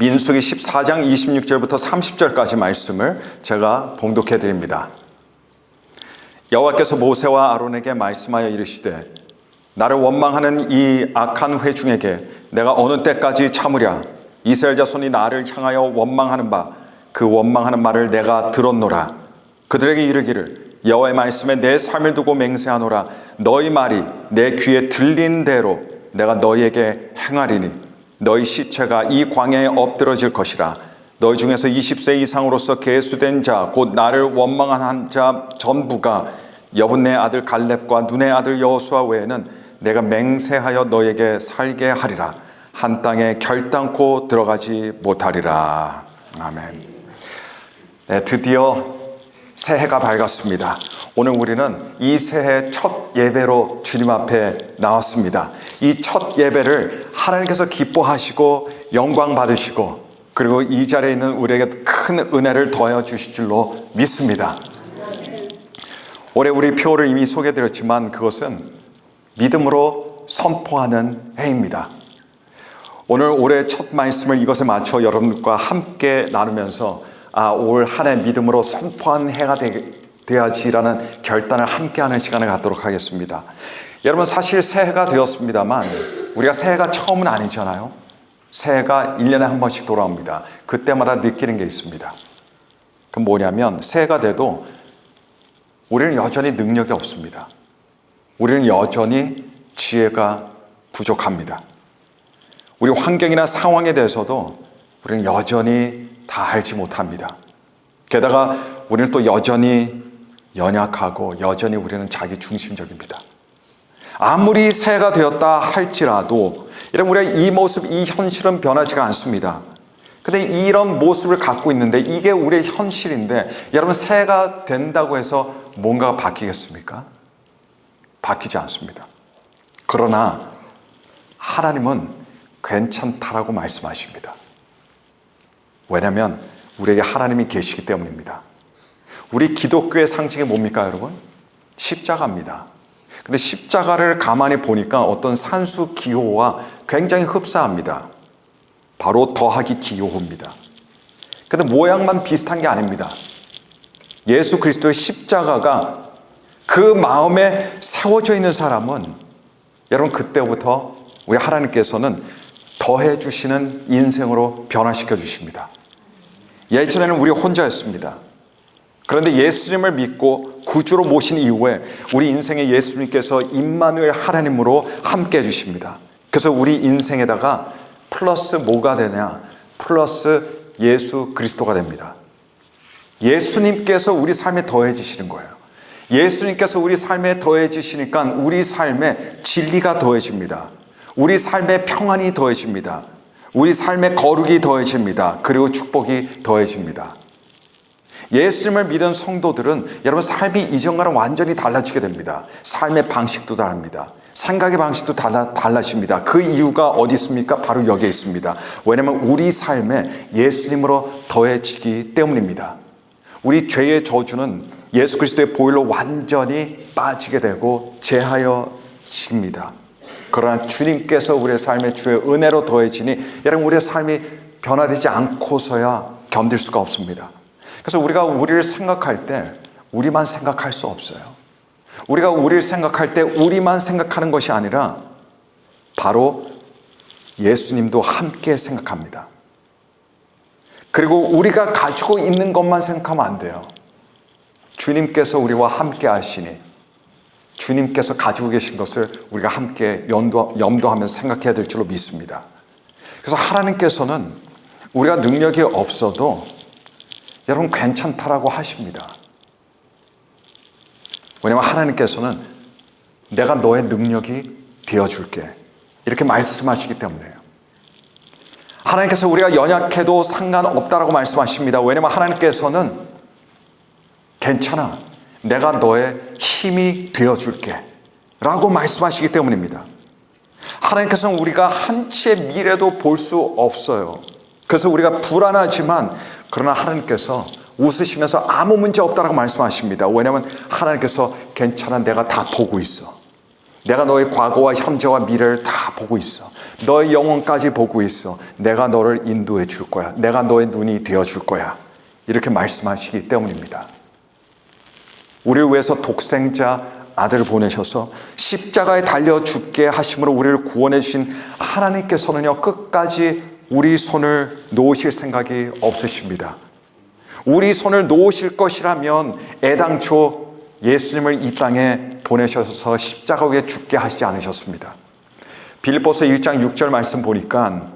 민수기 14장 26절부터 30절까지 말씀을 제가 봉독해 드립니다. 여호와께서 모세와 아론에게 말씀하여 이르시되 나를 원망하는 이 악한 회중에게 내가 어느 때까지 참으랴. 이스라엘 자손이 나를 향하여 원망하는 바 그 원망하는 말을 내가 들었노라. 그들에게 이르기를 여호와의 말씀에 내 삶을 두고 맹세하노라. 너희 말이 내 귀에 들린 대로 내가 너희에게 행하리니 너희 시체가 이 광야에 엎드러질 것이라. 너희 중에서 20세 이상으로서 계수된 자 곧 나를 원망한 자 전부가 여분네 아들 갈렙과 눈의 아들 여호수아 외에는 내가 맹세하여 너에게 살게 하리라. 한 땅에 결단코 들어가지 못하리라. 아멘. 네, 드디어 새해가 밝았습니다. 오늘 우리는 이 새해 첫 예배로 주님 앞에 나왔습니다. 이 첫 예배를 하나님께서 기뻐하시고 영광 받으시고 그리고 이 자리에 있는 우리에게 큰 은혜를 더해 주실 줄로 믿습니다. 올해 우리 표를 이미 소개해드렸지만 그것은 믿음으로 선포하는 해입니다. 오늘 올해 첫 말씀을 이것에 맞춰 여러분과 함께 나누면서 올 한 해 믿음으로 선포한 해가 되어야지라는 결단을 함께하는 시간을 갖도록 하겠습니다. 여러분 사실 새해가 되었습니다만 우리가 새해가 처음은 아니잖아요. 새해가 1년에 한 번씩 돌아옵니다. 그때마다 느끼는 게 있습니다. 그건 뭐냐면 새해가 돼도 우리는 여전히 능력이 없습니다. 우리는 여전히 지혜가 부족합니다. 우리 환경이나 상황에 대해서도 우리는 여전히 다 알지 못합니다. 게다가 우리는 또 여전히 연약하고 여전히 우리는 자기 중심적입니다. 아무리 새해가 되었다 할지라도 여러분 우리가 이 모습, 이 현실은 변하지가 않습니다. 근데 이런 모습을 갖고 있는데 이게 우리의 현실인데 여러분 새해가 된다고 해서 뭔가가 바뀌겠습니까? 바뀌지 않습니다. 그러나 하나님은 괜찮다라고 말씀하십니다. 왜냐하면 우리에게 하나님이 계시기 때문입니다. 우리 기독교의 상징이 뭡니까 여러분? 십자가입니다. 근데 십자가를 가만히 보니까 어떤 산수 기호와 굉장히 흡사합니다. 바로 더하기 기호입니다. 근데 모양만 비슷한 게 아닙니다. 예수 그리스도의 십자가가 그 마음에 세워져 있는 사람은 여러분 그때부터 우리 하나님께서는 더해 주시는 인생으로 변화시켜 주십니다. 예전에는 우리 혼자였습니다. 그런데 예수님을 믿고 구주로 모신 이후에 우리 인생에 예수님께서 임마누엘 하나님으로 함께 해주십니다. 그래서 우리 인생에다가 플러스 뭐가 되냐? 플러스 예수 그리스도가 됩니다. 예수님께서 우리 삶에 더해지시는 거예요. 예수님께서 우리 삶에 더해지시니까 우리 삶에 진리가 더해집니다. 우리 삶에 평안이 더해집니다. 우리 삶에 거룩이 더해집니다. 그리고 축복이 더해집니다. 예수님을 믿은 성도들은 여러분 삶이 이전과는 완전히 달라지게 됩니다. 삶의 방식도 다릅니다. 생각의 방식도 달라집니다. 그 이유가 어디 있습니까? 바로 여기에 있습니다. 왜냐하면 우리 삶에 예수님으로 더해지기 때문입니다. 우리 죄의 저주는 예수 그리스도의 보혈로 완전히 빠지게 되고 제하여집니다. 그러나 주님께서 우리의 삶에 주의 은혜로 더해지니 여러분 우리의 삶이 변화되지 않고서야 견딜 수가 없습니다. 그래서 우리가 우리를 생각할 때 우리만 생각할 수 없어요. 우리가 우리를 생각할 때 우리만 생각하는 것이 아니라 바로 예수님도 함께 생각합니다. 그리고 우리가 가지고 있는 것만 생각하면 안 돼요. 주님께서 우리와 함께 하시니 주님께서 가지고 계신 것을 우리가 함께 염두하면서 생각해야 될 줄로 믿습니다. 그래서 하나님께서는 우리가 능력이 없어도 여러분 괜찮다라고 하십니다. 왜냐하면 하나님께서는 내가 너의 능력이 되어줄게 이렇게 말씀하시기 때문에요. 하나님께서 우리가 연약해도 상관없다라고 말씀하십니다. 왜냐하면 하나님께서는 괜찮아, 내가 너의 힘이 되어줄게 라고 말씀하시기 때문입니다. 하나님께서는 우리가 한치의 미래도 볼 수 없어요. 그래서 우리가 불안하지만 그러나 하나님께서 웃으시면서 아무 문제 없다라고 말씀하십니다. 왜냐하면 하나님께서 괜찮아, 내가 다 보고 있어. 내가 너의 과거와 현재와 미래를 다 보고 있어. 너의 영혼까지 보고 있어. 내가 너를 인도해 줄 거야. 내가 너의 눈이 되어 줄 거야. 이렇게 말씀하시기 때문입니다. 우리를 위해서 독생자 아들을 보내셔서 십자가에 달려 죽게 하심으로 우리를 구원해 주신 하나님께서는요, 끝까지 우리 손을 놓으실 생각이 없으십니다. 우리 손을 놓으실 것이라면 애당초 예수님을 이 땅에 보내셔서 십자가 위에 죽게 하시지 않으셨습니다. 빌립보서 1장 6절 말씀 보니까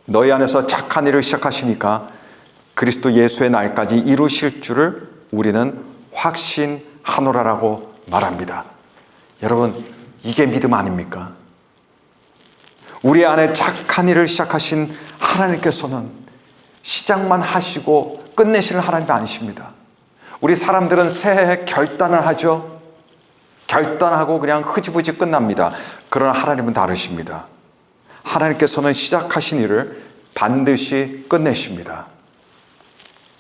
너희 안에서 착한 일을 시작하시니까 그리스도 예수의 날까지 이루실 줄을 우리는 확신하노라라고 말합니다. 여러분, 이게 믿음 아닙니까? 우리 안에 착한 일을 시작하신 하나님께서는 시작만 하시고 끝내시는 하나님이 아니십니다. 우리 사람들은 새해 결단을 하죠. 결단하고 그냥 흐지부지 끝납니다. 그러나 하나님은 다르십니다. 하나님께서는 시작하신 일을 반드시 끝내십니다.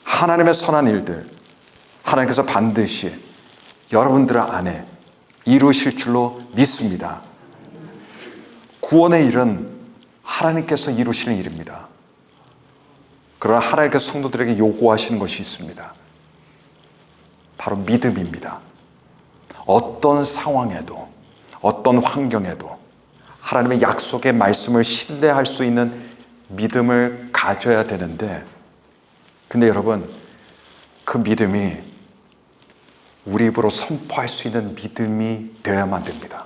하나님의 선한 일들, 하나님께서 반드시 여러분들 안에 이루실 줄로 믿습니다. 구원의 일은 하나님께서 이루시는 일입니다. 그러나 하나님께서 성도들에게 요구하시는 것이 있습니다. 바로 믿음입니다. 어떤 상황에도, 어떤 환경에도 하나님의 약속의 말씀을 신뢰할 수 있는 믿음을 가져야 되는데, 근데 여러분, 그 믿음이 우리 입으로 선포할 수 있는 믿음이 되어야만 됩니다.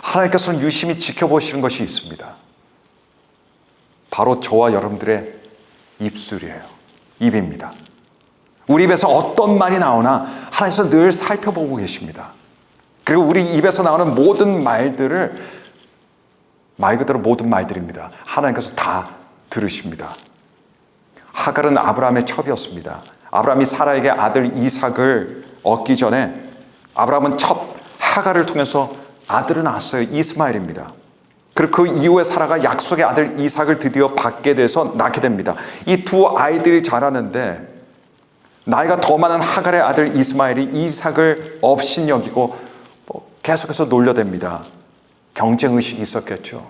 하나님께서는 유심히 지켜보시는 것이 있습니다. 바로 저와 여러분들의 입술이에요. 입입니다. 우리 입에서 어떤 말이 나오나 하나님께서 늘 살펴보고 계십니다. 그리고 우리 입에서 나오는 모든 말들을, 말 그대로 모든 말들입니다, 하나님께서 다 들으십니다. 하갈은 아브라함의 첩이었습니다. 아브라함이 사라에게 아들 이삭을 얻기 전에 아브라함은 첩 하갈을 통해서 아들을 낳았어요. 이스마엘입니다. 그리고 그 이후에 사라가 약속의 아들 이삭을 드디어 받게 돼서 낳게 됩니다. 이 두 아이들이 자라는데 나이가 더 많은 하갈의 아들 이스마엘이 이삭을 업신여기고 계속해서 놀려댑니다. 경쟁의식이 있었겠죠.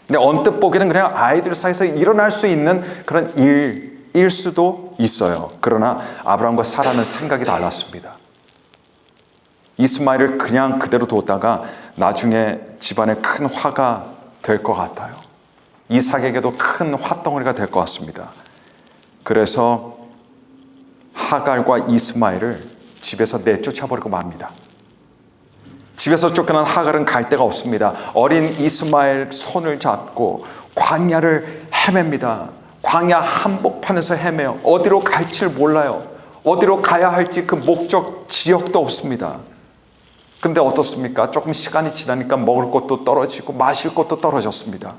근데 언뜻 보기에는 그냥 아이들 사이에서 일어날 수 있는 그런 일일 수도 있어요. 그러나 아브라함과 사라는 생각이 달랐습니다. 이스마엘을 그냥 그대로 뒀다가 나중에 집안에 큰 화가 될 것 같아요. 이삭에게도 큰 화덩어리가 될 것 같습니다. 그래서 하갈과 이스마엘을 집에서 내쫓아버리고 맙니다. 집에서 쫓겨난 하갈은 갈 데가 없습니다. 어린 이스마엘 손을 잡고 광야를 헤맵니다. 광야 한복판에서 헤매요. 어디로 갈지를 몰라요. 어디로 가야 할지 그 목적 지역도 없습니다. 근데 어떻습니까? 조금 시간이 지나니까 먹을 것도 떨어지고 마실 것도 떨어졌습니다.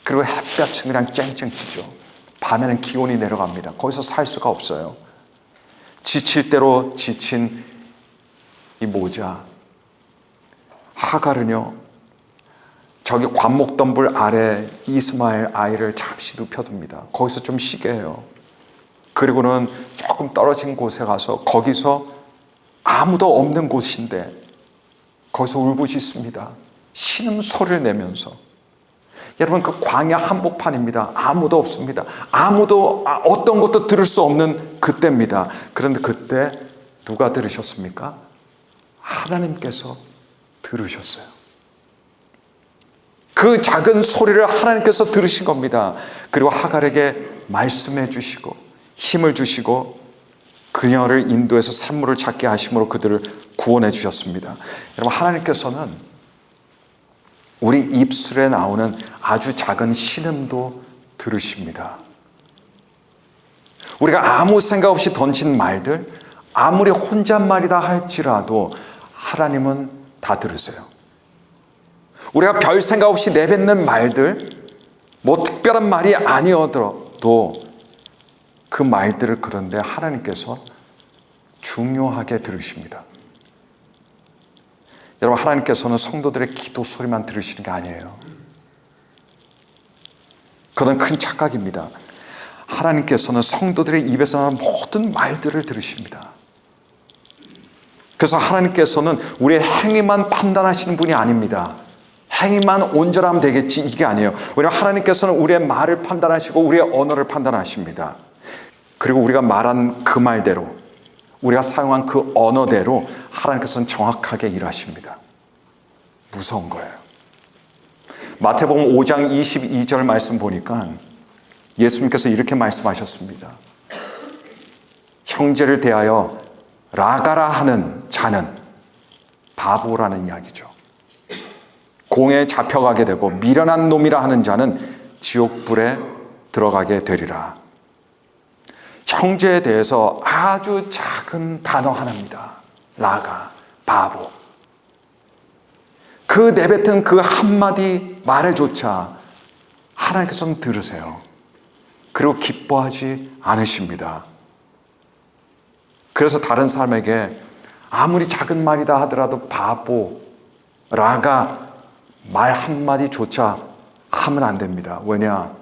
그리고 햇볕은 그냥 쨍쨍 찌죠. 밤에는 기온이 내려갑니다. 거기서 살 수가 없어요. 지칠 대로 지친 이 모자 하갈은요, 저기 관목덤불 아래 이스마엘 아이를 잠시 눕혀둡니다. 거기서 좀 쉬게 해요. 그리고는 조금 떨어진 곳에 가서 거기서 아무도 없는 곳인데 거기서 울부짖습니다. 신음소리를 내면서. 여러분, 그 광야 한복판입니다. 아무도 없습니다. 아무도 어떤 것도 들을 수 없는 그때입니다. 그런데 그때 누가 들으셨습니까? 하나님께서 들으셨어요. 그 작은 소리를 하나님께서 들으신 겁니다. 그리고 하갈에게 말씀해 주시고 힘을 주시고 그녀를 인도해서 산물을 찾게 하심으로 그들을 구원해 주셨습니다. 여러분, 하나님께서는 우리 입술에 나오는 아주 작은 신음도 들으십니다. 우리가 아무 생각 없이 던진 말들, 아무리 혼잣말이다 할지라도 하나님은 다 들으세요. 우리가 별 생각 없이 내뱉는 말들, 뭐 특별한 말이 아니어도 그 말들을 그런데 하나님께서 중요하게 들으십니다. 여러분, 하나님께서는 성도들의 기도 소리만 들으시는 게 아니에요. 그건 큰 착각입니다. 하나님께서는 성도들의 입에서 나오는 모든 말들을 들으십니다. 그래서 하나님께서는 우리의 행위만 판단하시는 분이 아닙니다. 행위만 온전하면 되겠지, 이게 아니에요. 왜냐하면 하나님께서는 우리의 말을 판단하시고 우리의 언어를 판단하십니다. 그리고 우리가 말한 그 말대로, 우리가 사용한 그 언어대로 하나님께서는 정확하게 일하십니다. 무서운 거예요. 마태복음 5장 22절 말씀 보니까 예수님께서 이렇게 말씀하셨습니다. 형제를 대하여 라가라 하는 자는 바보라는 이야기죠. 공에 잡혀가게 되고 미련한 놈이라 하는 자는 지옥불에 들어가게 되리라. 형제에 대해서 아주 작은 단어 하나입니다. 라가, 바보. 그 내뱉은 그 한마디 말에조차 하나님께서는 들으세요. 그리고 기뻐하지 않으십니다. 그래서 다른 사람에게 아무리 작은 말이다 하더라도 바보, 라가 말 한마디조차 하면 안 됩니다. 왜냐?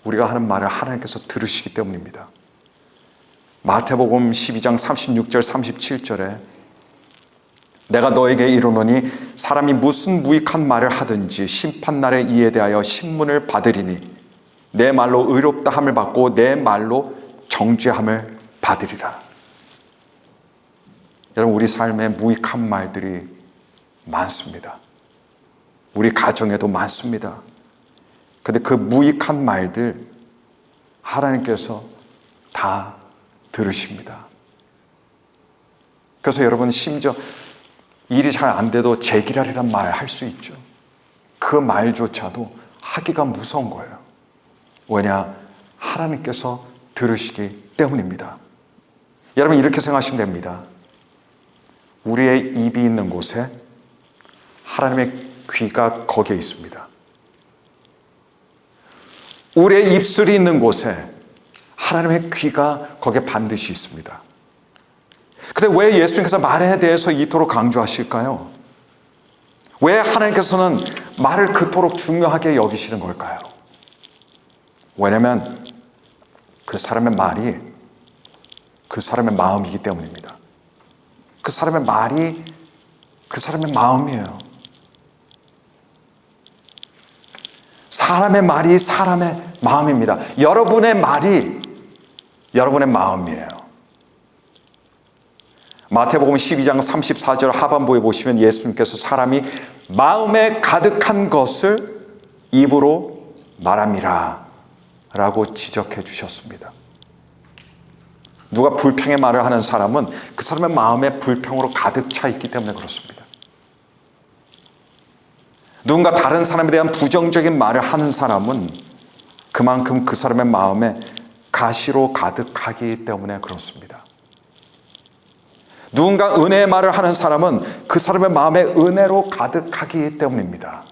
우리가 하는 말을 하나님께서 들으시기 때문입니다. 마태복음 12장 36절 37절에 내가 너에게 이르노니 사람이 무슨 무익한 말을 하든지 심판날에 이에 대하여 신문을 받으리니 내 말로 의롭다 함을 받고 내 말로 정죄함을 받으리라. 여러분, 우리 삶에 무익한 말들이 많습니다. 우리 가정에도 많습니다. 그런데 그 무익한 말들 하나님께서 다 들으십니다. 그래서 여러분, 심지어 일이 잘 안 돼도 제기랄이란 말 할 수 있죠. 그 말조차도 하기가 무서운 거예요. 왜냐? 하나님께서 들으시기 때문입니다. 여러분, 이렇게 생각하시면 됩니다. 우리의 입이 있는 곳에 하나님의 귀가 거기에 있습니다. 우리의 입술이 있는 곳에 하나님의 귀가 거기에 반드시 있습니다. 근데 왜 예수님께서 말에 대해서 이토록 강조하실까요? 왜 하나님께서는 말을 그토록 중요하게 여기시는 걸까요? 왜냐하면 그 사람의 말이 그 사람의 마음이기 때문입니다. 그 사람의 말이 그 사람의 마음이에요. 사람의 말이 사람의 마음입니다. 여러분의 말이 여러분의 마음이에요. 마태복음 12장 34절 하반부에 보시면 예수님께서 사람이 마음에 가득한 것을 입으로 말함이라 라고 지적해 주셨습니다. 누가 불평의 말을 하는 사람은 그 사람의 마음에 불평으로 가득 차 있기 때문에 그렇습니다. 누군가 다른 사람에 대한 부정적인 말을 하는 사람은 그만큼 그 사람의 마음에 가시로 가득하기 때문에 그렇습니다. 누군가 은혜의 말을 하는 사람은 그 사람의 마음에 은혜로 가득하기 때문입니다.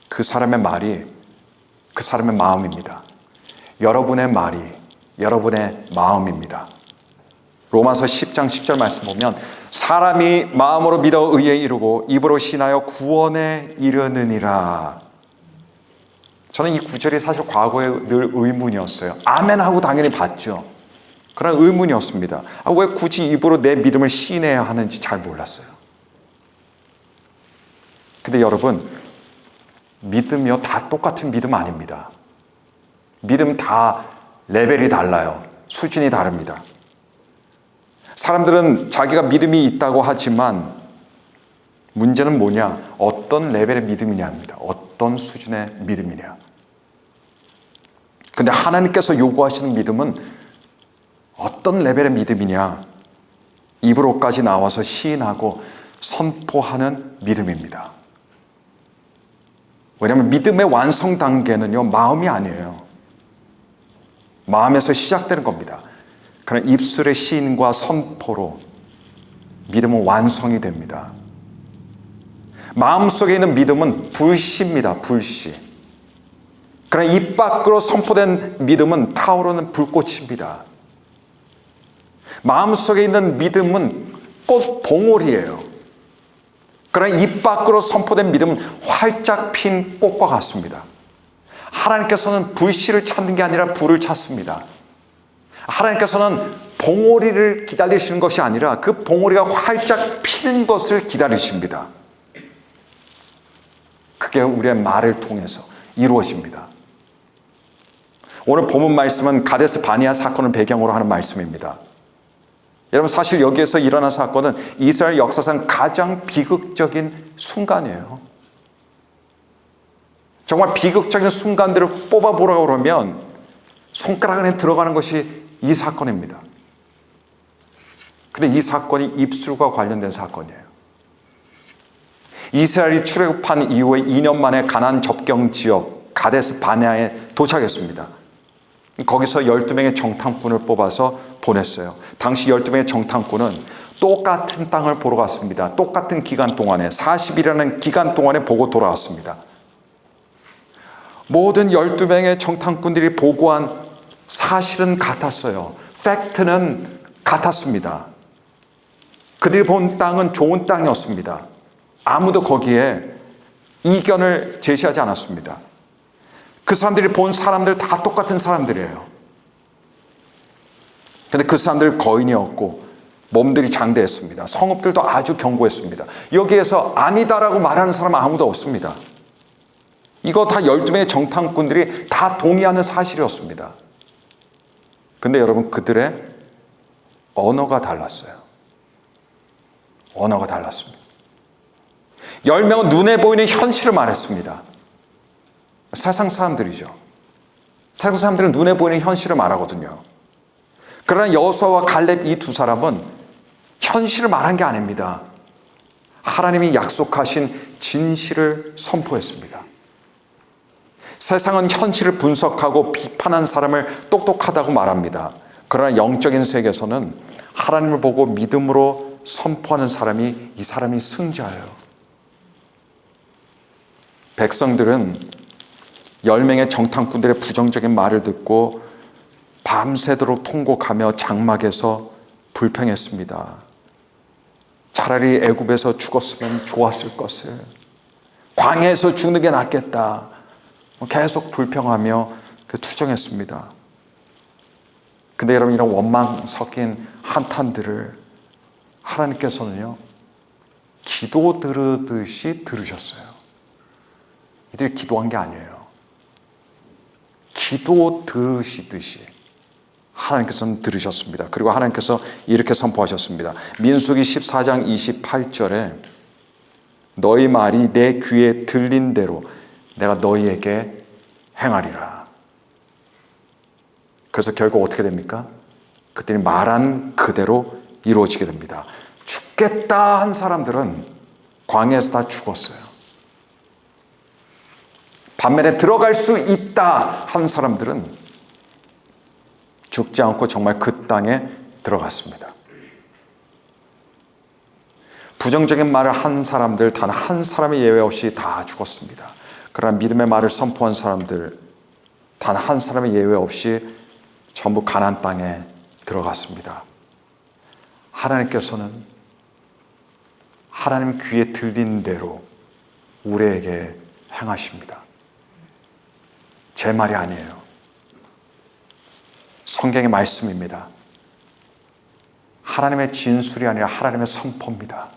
그 사람의 말이 그 사람의 마음입니다. 여러분의 말이 여러분의 마음입니다. 로마서 10장 10절 말씀 보면 사람이 마음으로 믿어 의에 이르고 입으로 신하여 구원에 이르느니라. 저는 이 구절이 사실 과거에 늘 의문이었어요. 아멘 하고 당연히 받죠. 그런 의문이었습니다. 왜 굳이 입으로 내 믿음을 시인해야 하는지 잘 몰랐어요. 근데 여러분, 믿음이요 다 똑같은 믿음 아닙니다. 믿음 다 레벨이 달라요. 수준이 다릅니다. 사람들은 자기가 믿음이 있다고 하지만 문제는 뭐냐? 어떤 레벨의 믿음이냐입니다. 어떤 수준의 믿음이냐. 근데 하나님께서 요구하시는 믿음은 어떤 레벨의 믿음이냐? 입으로까지 나와서 시인하고 선포하는 믿음입니다. 왜냐하면 믿음의 완성 단계는요, 마음이 아니에요. 마음에서 시작되는 겁니다. 그러나 입술의 시인과 선포로 믿음은 완성이 됩니다. 마음속에 있는 믿음은 불씨입니다. 불씨. 그러나 입 밖으로 선포된 믿음은 타오르는 불꽃입니다. 마음속에 있는 믿음은 꽃 봉오리예요. 그러나 입 밖으로 선포된 믿음은 활짝 핀 꽃과 같습니다. 하나님께서는 불씨를 찾는 게 아니라 불을 찾습니다. 하나님께서는 봉오리를 기다리시는 것이 아니라 그 봉오리가 활짝 피는 것을 기다리십니다. 그게 우리의 말을 통해서 이루어집니다. 오늘 본문 말씀은 가데스 바네아 사건을 배경으로 하는 말씀입니다. 여러분, 사실 여기에서 일어난 사건은 이스라엘 역사상 가장 비극적인 순간이에요. 정말 비극적인 순간들을 뽑아보라고 그러면 손가락 안에 들어가는 것이 이 사건입니다. 근데 이 사건이 입술과 관련된 사건이에요. 이스라엘이 출애굽한 이후에 2년 만에 가나안 접경 지역 가데스 바네아에 도착했습니다. 거기서 12명의 정탐꾼을 뽑아서 보냈어요. 당시 12명의 정탐꾼은 똑같은 땅을 보러 갔습니다. 똑같은 기간 동안에 40일이라는 기간 동안에 보고 돌아왔습니다. 모든 12명의 정탐꾼들이 보고한 사실은 같았어요. 팩트는 같았습니다. 그들이 본 땅은 좋은 땅이었습니다. 아무도 거기에 이견을 제시하지 않았습니다. 그 사람들이 본 사람들 다 똑같은 사람들이에요. 근데 그 사람들 거인이었고 몸들이 장대했습니다. 성읍들도 아주 견고했습니다. 여기에서 아니다라고 말하는 사람은 아무도 없습니다. 이거 다 12명의 정탐꾼들이 다 동의하는 사실이었습니다. 근데 여러분, 그들의 언어가 달랐어요. 언어가 달랐습니다. 10명은 눈에 보이는 현실을 말했습니다. 세상 사람들이죠. 세상 사람들은 눈에 보이는 현실을 말하거든요. 그러나 여호수아와 갈렙 이 두 사람은 현실을 말한 게 아닙니다. 하나님이 약속하신 진실을 선포했습니다. 세상은 현실을 분석하고 비판한 사람을 똑똑하다고 말합니다. 그러나 영적인 세계에서는 하나님을 보고 믿음으로 선포하는 사람이, 이 사람이 승자예요. 백성들은 10명의 정탐꾼들의 부정적인 말을 듣고 밤새도록 통곡하며 장막에서 불평했습니다. 차라리 애굽에서 죽었으면 좋았을 것을, 광야에서 죽는 게 낫겠다, 계속 불평하며 투정했습니다. 근데 여러분, 이런 원망 섞인 한탄들을 하나님께서는요, 기도 들으듯이 들으셨어요. 이들이 기도한 게 아니에요. 기도 들으시듯이 하나님께서는 들으셨습니다. 그리고 하나님께서 이렇게 선포하셨습니다. 민수기 14장 28절에 너희 말이 내 귀에 들린 대로 내가 너희에게 행하리라. 그래서 결국 어떻게 됩니까? 그들이 말한 그대로 이루어지게 됩니다. 죽겠다 한 사람들은 광야에서 다 죽었어요. 반면에 들어갈 수 있다 한 사람들은 죽지 않고 정말 그 땅에 들어갔습니다. 부정적인 말을 한 사람들 단 한 사람의 예외 없이 다 죽었습니다. 그러나 믿음의 말을 선포한 사람들 단 한 사람의 예외 없이 전부 가나안 땅에 들어갔습니다. 하나님께서는 하나님 귀에 들린 대로 우리에게 행하십니다. 제 말이 아니에요. 성경의 말씀입니다. 하나님의 진술이 아니라 하나님의 선포입니다.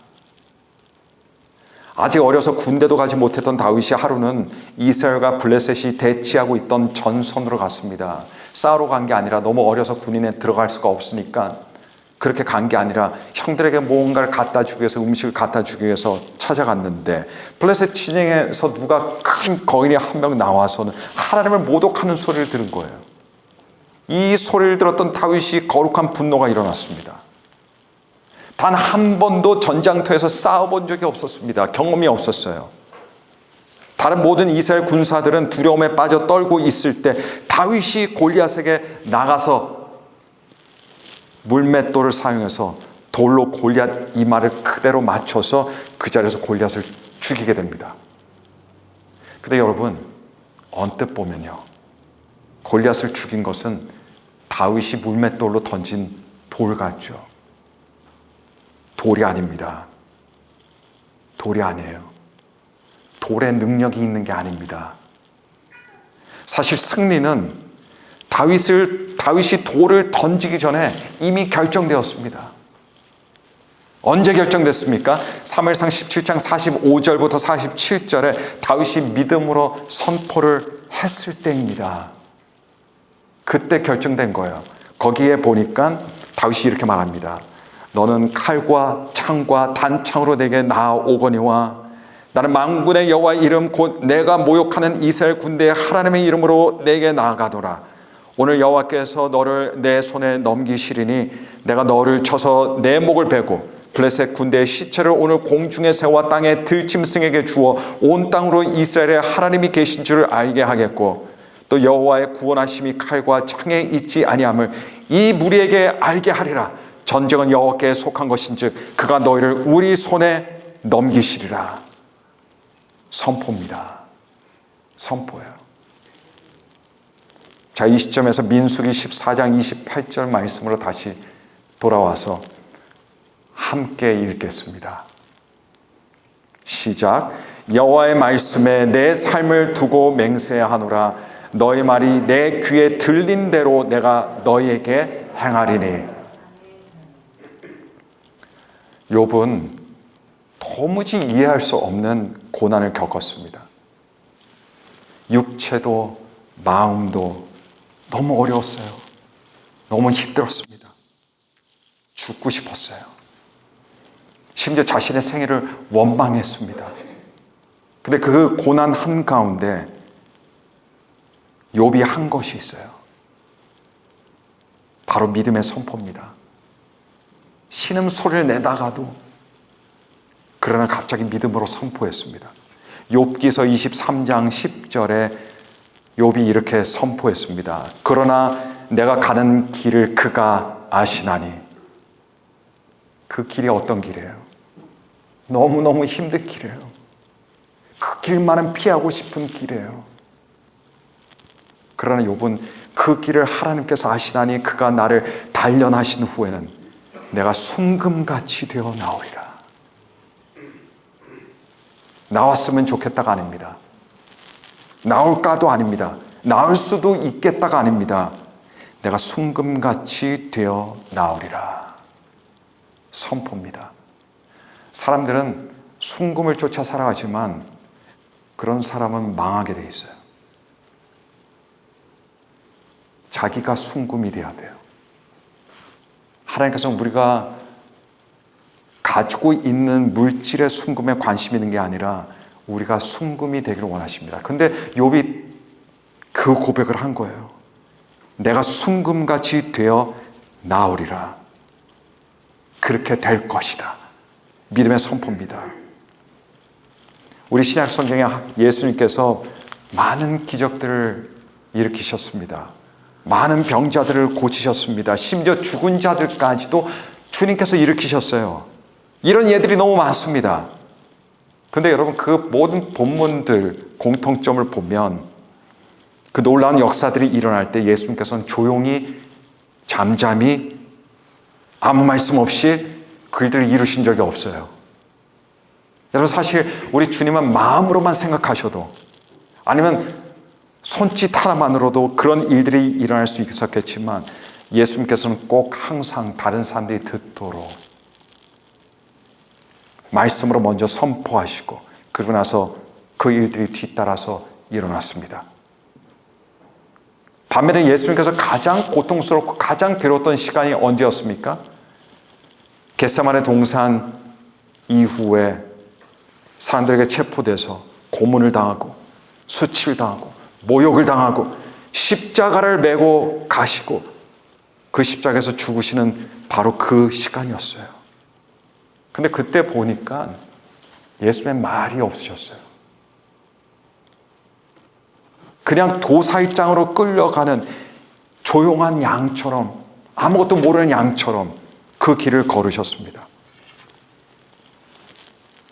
아직 어려서 군대도 가지 못했던 다윗이 하루는 이스라엘과 블레셋이 대치하고 있던 전선으로 갔습니다. 싸우러 간 게 아니라 너무 어려서 군인에 들어갈 수가 없으니까 그렇게 간 게 아니라 형들에게 뭔가를 갖다 주기 위해서, 음식을 갖다 주기 위해서 찾아갔는데 블레셋 진영에서 누가 큰 거인이 한 명 나와서는 하나님을 모독하는 소리를 들은 거예요. 이 소리를 들었던 다윗이 거룩한 분노가 일어났습니다. 단 한 번도 전장터에서 싸워본 적이 없었습니다. 경험이 없었어요. 다른 모든 이스라엘 군사들은 두려움에 빠져 떨고 있을 때 다윗이 골리앗에게 나가서 물맷돌을 사용해서 돌로 골리앗 이마를 그대로 맞춰서 그 자리에서 골리앗을 죽이게 됩니다. 근데 여러분, 언뜻 보면요, 골리앗을 죽인 것은 다윗이 물맷돌로 던진 돌 같죠. 돌이 아닙니다. 돌이 아니에요. 돌의 능력이 있는 게 아닙니다. 사실 승리는 다윗이 돌을 던지기 전에 이미 결정되었습니다. 언제 결정됐습니까? 사무엘상 17장 45절부터 47절에 다윗이 믿음으로 선포를 했을 때입니다. 그때 결정된 거예요. 거기에 보니까 다윗이 이렇게 말합니다. 너는 칼과 창과 단창으로 내게 나아오거니와 나는 만군의 여호와의 이름 곧 내가 모욕하는 이스라엘 군대의 하나님의 이름으로 내게 나아가노라. 오늘 여호와께서 너를 내 손에 넘기시리니 내가 너를 쳐서 내 목을 베고 블레셋 군대의 시체를 오늘 공중에 세워 땅에 들짐승에게 주어 온 땅으로 이스라엘의 하나님이 계신 줄을 알게 하겠고 또 여호와의 구원하심이 칼과 창에 있지 아니함을 이 무리에게 알게 하리라. 전쟁은 여호와께 속한 것인즉 그가 너희를 우리 손에 넘기시리라. 선포입니다. 선포예요. 자, 이 시점에서 민수기 14장 28절 말씀으로 다시 돌아와서 함께 읽겠습니다. 시작. 여호와의 말씀에 내 삶을 두고 맹세하노라. 너희 말이 내 귀에 들린 대로 내가 너희에게 행하리니. 욥은 도무지 이해할 수 없는 고난을 겪었습니다. 육체도 마음도 너무 어려웠어요. 너무 힘들었습니다. 죽고 싶었어요. 심지어 자신의 생애를 원망했습니다. 근데 그 고난 한가운데 욥이 한 것이 있어요. 바로 믿음의 선포입니다. 신음소리를 내다가도 그러나 갑자기 믿음으로 선포했습니다. 욥기서 23장 10절에 욥이 이렇게 선포했습니다. 그러나 내가 가는 길을 그가 아시나니. 그 길이 어떤 길이에요? 너무너무 힘든 길이에요. 그 길만은 피하고 싶은 길이에요. 그러나 욥은 그 길을 하나님께서 아시나니 그가 나를 단련하신 후에는 내가 순금같이 되어 나오리라. 나왔으면 좋겠다가 아닙니다. 나올까도 아닙니다. 나올 수도 있겠다가 아닙니다. 내가 순금같이 되어 나오리라. 선포입니다. 사람들은 순금을 쫓아 살아가지만 그런 사람은 망하게 돼 있어요. 자기가 순금이 돼야 돼요. 하나님께서는 우리가 가지고 있는 물질의 순금에 관심 있는 게 아니라 우리가 순금이 되기를 원하십니다. 근데 욥이 그 고백을 한 거예요. 내가 순금같이 되어 나오리라. 그렇게 될 것이다. 믿음의 선포입니다. 우리 신약 성경에 예수님께서 많은 기적들을 일으키셨습니다. 많은 병자들을 고치셨습니다. 심지어 죽은 자들까지도 주님께서 일으키셨어요. 이런 예들이 너무 많습니다. 근데 여러분 그 모든 본문들 공통점을 보면 그 놀라운 역사들이 일어날 때 예수님께서는 조용히 잠잠히 아무 말씀 없이 그 일들을 이루신 적이 없어요. 여러분 사실 우리 주님은 마음으로만 생각하셔도 아니면 손짓 하나만으로도 그런 일들이 일어날 수 있었겠지만 예수님께서는 꼭 항상 다른 사람들이 듣도록 말씀으로 먼저 선포하시고 그러고 나서 그 일들이 뒤따라서 일어났습니다. 반면에 예수님께서 가장 고통스럽고 가장 괴로웠던 시간이 언제였습니까? 겟세마네 동산 이후에 사람들에게 체포돼서 고문을 당하고 수치를 당하고 모욕을 당하고 십자가를 메고 가시고 그 십자가에서 죽으시는 바로 그 시간이었어요. 근데 그때 보니까 예수님의 말이 없으셨어요. 그냥 도살장으로 끌려가는 조용한 양처럼 아무것도 모르는 양처럼 그 길을 걸으셨습니다.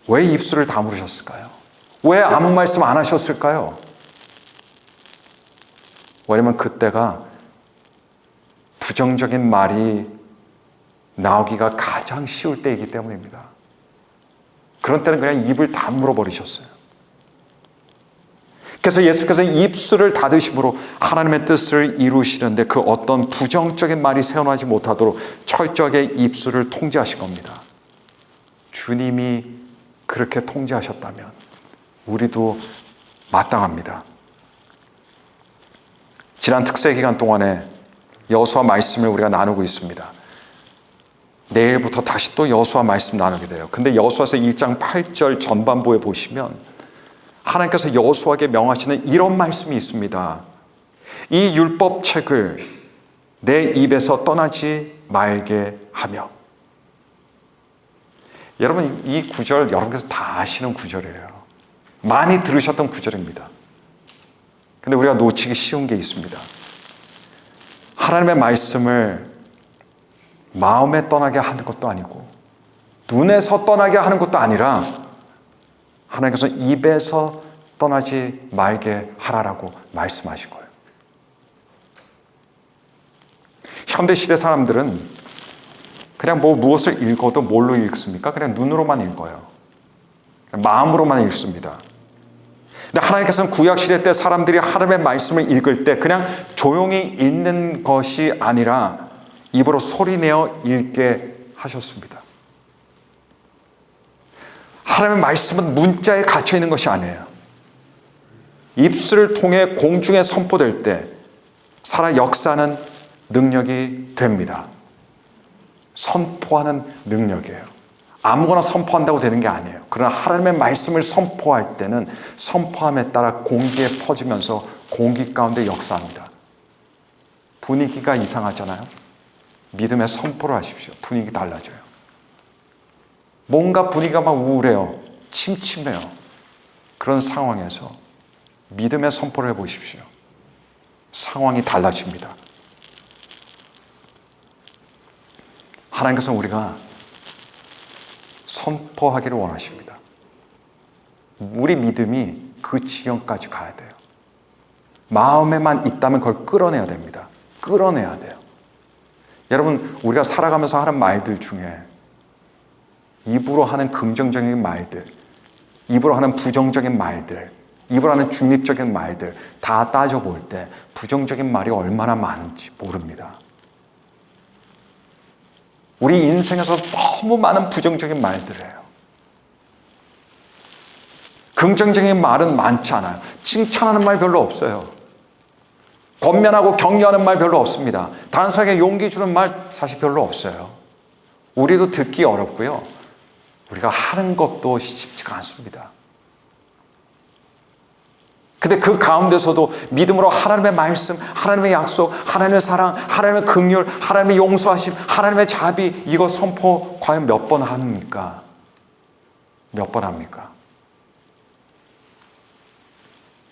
왜 입술을 다무르셨을까요? 왜 아무 말씀 안 하셨을까요? 왜냐면 그때가 부정적인 말이 나오기가 가장 쉬울 때이기 때문입니다. 그런 때는 그냥 입을 다물어 버리셨어요. 그래서 예수께서 입술을 닫으심으로 하나님의 뜻을 이루시는데 그 어떤 부정적인 말이 새어나지 못하도록 철저하게 입술을 통제하신 겁니다. 주님이 그렇게 통제하셨다면 우리도 마땅합니다. 지난 특세 기간 동안에 여호수아 말씀을 우리가 나누고 있습니다. 내일부터 다시 또 여호수아 말씀 나누게 돼요. 근데 여호수아서 1장 8절 전반부에 보시면 하나님께서 여호수아에게 명하시는 이런 말씀이 있습니다. 이 율법책을 내 입에서 떠나지 말게 하며. 여러분, 이 구절 여러분께서 다 아시는 구절이에요. 많이 들으셨던 구절입니다. 근데 우리가 놓치기 쉬운 게 있습니다. 하나님의 말씀을 마음에 떠나게 하는 것도 아니고 눈에서 떠나게 하는 것도 아니라 하나님께서 입에서 떠나지 말게 하라라고 말씀하신 거예요. 현대시대 사람들은 그냥 무엇을 읽어도 뭘로 읽습니까? 그냥 눈으로만 읽어요. 마음으로만 읽습니다. 근데 하나님께서는 구약시대 때 사람들이 하나님의 말씀을 읽을 때 그냥 조용히 읽는 것이 아니라 입으로 소리내어 읽게 하셨습니다. 하나님의 말씀은 문자에 갇혀 있는 것이 아니에요. 입술을 통해 공중에 선포될 때 살아 역사하는 능력이 됩니다. 선포하는 능력이에요. 아무거나 선포한다고 되는 게 아니에요. 그러나 하나님의 말씀을 선포할 때는 선포함에 따라 공기에 퍼지면서 공기 가운데 역사합니다. 분위기가 이상하잖아요. 믿음의 선포를 하십시오. 분위기 달라져요. 뭔가 분위기가 막 우울해요. 침침해요. 그런 상황에서 믿음의 선포를 해보십시오. 상황이 달라집니다. 하나님께서는 우리가 선포하기를 원하십니다. 우리 믿음이 그 지경까지 가야 돼요. 마음에만 있다면 그걸 끌어내야 됩니다. 끌어내야 돼요. 여러분, 우리가 살아가면서 하는 말들 중에 입으로 하는 긍정적인 말들, 입으로 하는 부정적인 말들, 입으로 하는 중립적인 말들 다 따져볼 때 부정적인 말이 얼마나 많은지 모릅니다. 우리 인생에서 너무 많은 부정적인 말들을 해요. 긍정적인 말은 많지 않아요. 칭찬하는 말 별로 없어요. 권면하고 격려하는 말 별로 없습니다. 다른 사람에게 용기 주는 말 사실 별로 없어요. 우리도 듣기 어렵고요. 우리가 하는 것도 쉽지가 않습니다. 근데 그 가운데서도 믿음으로 하나님의 말씀, 하나님의 약속, 하나님의 사랑, 하나님의 긍휼, 하나님의 용서하심, 하나님의 자비, 이거 선포 과연 몇 번 합니까? 몇 번 합니까?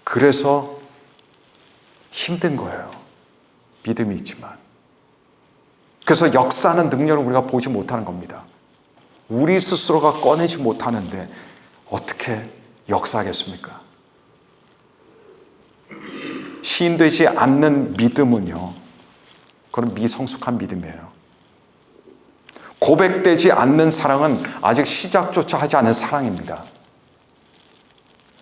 그래서 힘든 거예요. 믿음이 있지만. 그래서 역사하는 능력을 우리가 보지 못하는 겁니다. 우리 스스로가 꺼내지 못하는데 어떻게 역사하겠습니까? 시인되지 않는 믿음은요, 그건 미성숙한 믿음이에요. 고백되지 않는 사랑은 아직 시작조차 하지 않은 사랑입니다.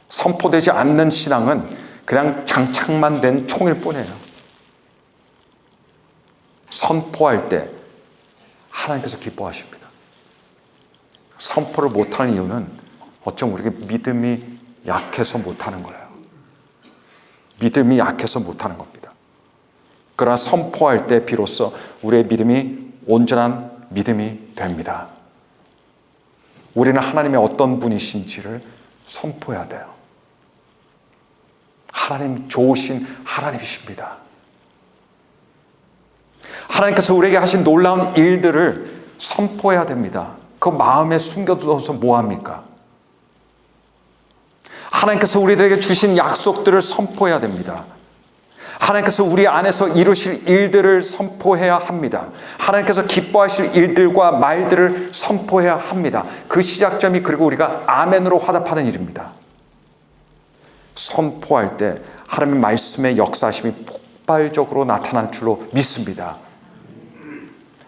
선포되지 않는 신앙은 그냥 장착만 된 총일 뿐이에요. 선포할 때 하나님께서 기뻐하십니다. 선포를 못하는 이유는 어쩜 우리가 믿음이 약해서 못하는 거예요. 믿음이 약해서 못하는 겁니다. 그러나 선포할 때 비로소 우리의 믿음이 온전한 믿음이 됩니다. 우리는 하나님의 어떤 분이신지를 선포해야 돼요. 하나님 좋으신 하나님이십니다. 하나님께서 우리에게 하신 놀라운 일들을 선포해야 됩니다. 그 마음에 숨겨두어서 뭐합니까? 하나님께서 우리들에게 주신 약속들을 선포해야 됩니다. 하나님께서 우리 안에서 이루실 일들을 선포해야 합니다. 하나님께서 기뻐하실 일들과 말들을 선포해야 합니다. 그 시작점이 그리고 우리가 아멘으로 화답하는 일입니다. 선포할 때 하나님의 말씀의 역사심이 폭발적으로 나타날 줄로 믿습니다.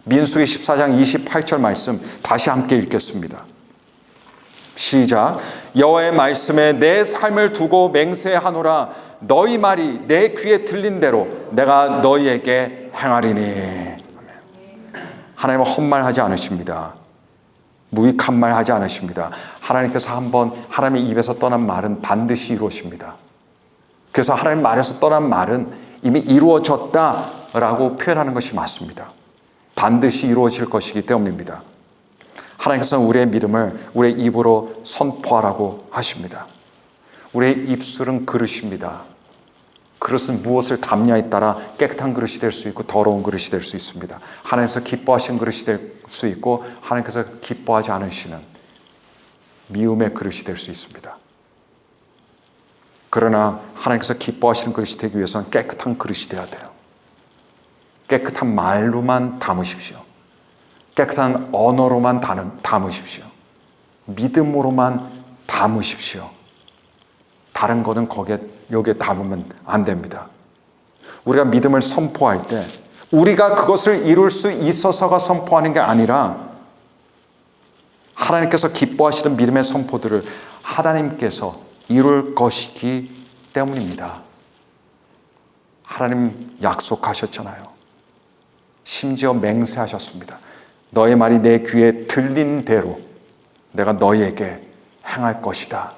민수기 14장 28절 말씀 다시 함께 읽겠습니다. 시작. 여호와의 말씀에 내 삶을 두고 맹세하노라. 너희 말이 내 귀에 들린 대로 내가 너희에게 행하리니. 하나님은 헛말하지 않으십니다. 무익한 말 하지 않으십니다. 하나님께서 한번 하나님의 입에서 떠난 말은 반드시 이루어집니다. 그래서 하나님 말에서 떠난 말은 이미 이루어졌다라고 표현하는 것이 맞습니다. 반드시 이루어질 것이기 때문입니다. 하나님께서는 우리의 믿음을 우리의 입으로 선포하라고 하십니다. 우리의 입술은 그릇입니다. 그릇은 무엇을 담냐에 따라 깨끗한 그릇이 될 수 있고 더러운 그릇이 될 수 있습니다. 하나님께서 기뻐하시는 그릇이 될 수 있고 하나님께서 기뻐하지 않으시는 미움의 그릇이 될 수 있습니다. 그러나 하나님께서 기뻐하시는 그릇이 되기 위해서는 깨끗한 그릇이 되어야 돼요. 깨끗한 말로만 담으십시오. 깨끗한 언어로만 담으십시오. 믿음으로만 담으십시오. 다른 거는 여기에 담으면 안 됩니다. 우리가 믿음을 선포할 때 우리가 그것을 이룰 수 있어서가 선포하는 게 아니라 하나님께서 기뻐하시는 믿음의 선포들을 하나님께서 이룰 것이기 때문입니다. 하나님 약속하셨잖아요. 심지어 맹세하셨습니다. 너의 말이 내 귀에 들린 대로 내가 너희에게 행할 것이다.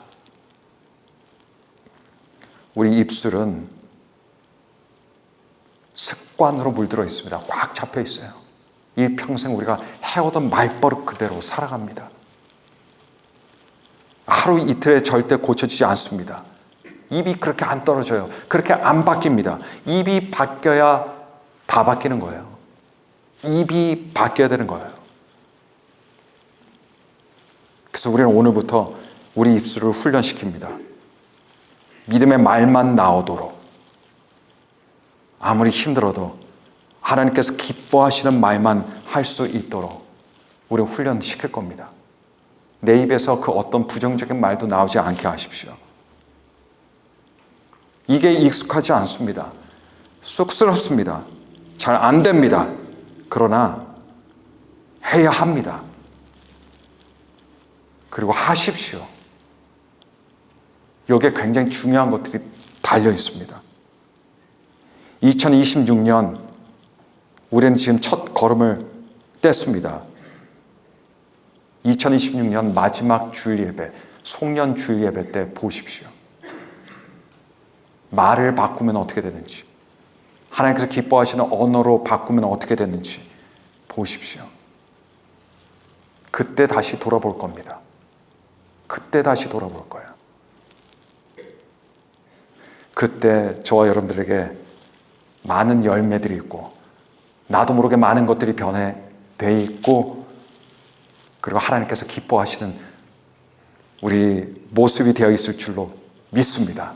우리 입술은 습관으로 물들어 있습니다. 꽉 잡혀 있어요. 일평생 우리가 해오던 말버릇 그대로 살아갑니다. 하루 이틀에 절대 고쳐지지 않습니다. 입이 그렇게 안 떨어져요. 그렇게 안 바뀝니다. 입이 바뀌어야 다 바뀌는 거예요. 입이 바뀌어야 되는 거예요. 그래서 우리는 오늘부터 우리 입술을 훈련시킵니다. 믿음의 말만 나오도록, 아무리 힘들어도 하나님께서 기뻐하시는 말만 할 수 있도록 우리 훈련시킬 겁니다. 내 입에서 그 어떤 부정적인 말도 나오지 않게 하십시오. 이게 익숙하지 않습니다. 쑥스럽습니다. 잘 안 됩니다. 그러나 해야 합니다. 그리고 하십시오. 여기에 굉장히 중요한 것들이 달려 있습니다. 2026년 우리는 지금 첫 걸음을 뗐습니다. 2026년 마지막 주일 예배, 송년 주일 예배 때 보십시오. 말을 바꾸면 어떻게 되는지, 하나님께서 기뻐하시는 언어로 바꾸면 어떻게 되는지 보십시오. 그때 다시 돌아볼 겁니다. 그때 다시 돌아볼 거예요. 그때 저와 여러분들에게 많은 열매들이 있고 나도 모르게 많은 것들이 변해돼 있고 그리고 하나님께서 기뻐하시는 우리 모습이 되어 있을 줄로 믿습니다.